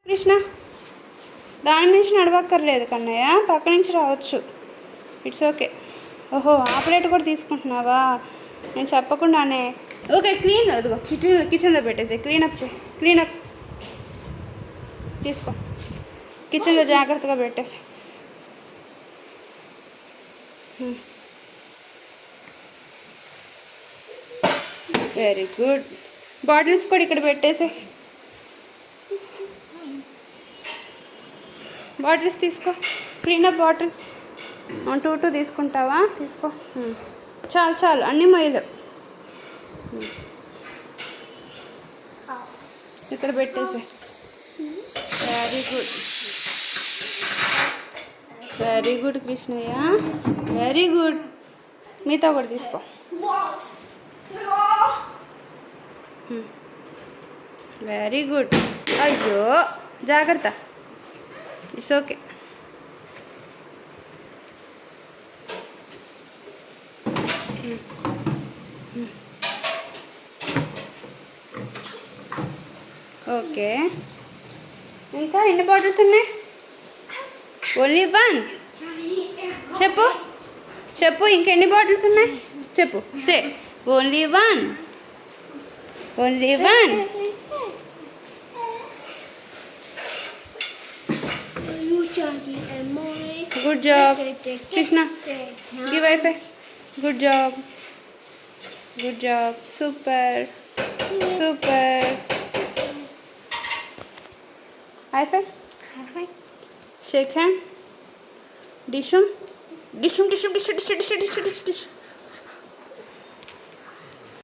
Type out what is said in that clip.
కృష్ణ దాని నుంచి నడవక్కర్లేదు కన్నయ్య, పక్క నుంచి రావచ్చు. It's okay. ఓహో ఆ ప్లేట్ కూడా తీసుకుంటున్నావా? నేను చెప్పకుండానే. ఓకే క్లీన్, అదిగో కిచెన్లో పెట్టేసి క్లీనప్ క్లీనప్ తీసుకో, కిచెన్లో జాగ్రత్తగా పెట్టేసి. Very good. బాటిల్స్ కూడా ఇక్కడ పెట్టేసి. బాటిల్స్ తీసుకో, క్లీనప్ బాటిల్స్ 1 2 తీసుకుంటావా? తీసుకో. చాలు చాలు, అన్నీ మొయ్యలు ఇక్కడ పెట్టేసి. Very good, very good Krishnaiah, very good. మీతో కూడా తీసుకో. Very good. అయ్యో జాగ్రత్త, ఇట్స్ ఓకే. ఓకే, ఇంకా ఎన్ని బాటిల్స్ ఉన్నాయి? ఓన్లీ 1. చెప్పు చెప్పు, ఇంకెన్ని బాటిల్స్ ఉన్నాయి చెప్పు. Say only 1, only 1. Good job Krishna, give high five. Good job, good job, super super. High five, shake hand. Dishoom dishoom dishoom dish dish dish dish dish dish.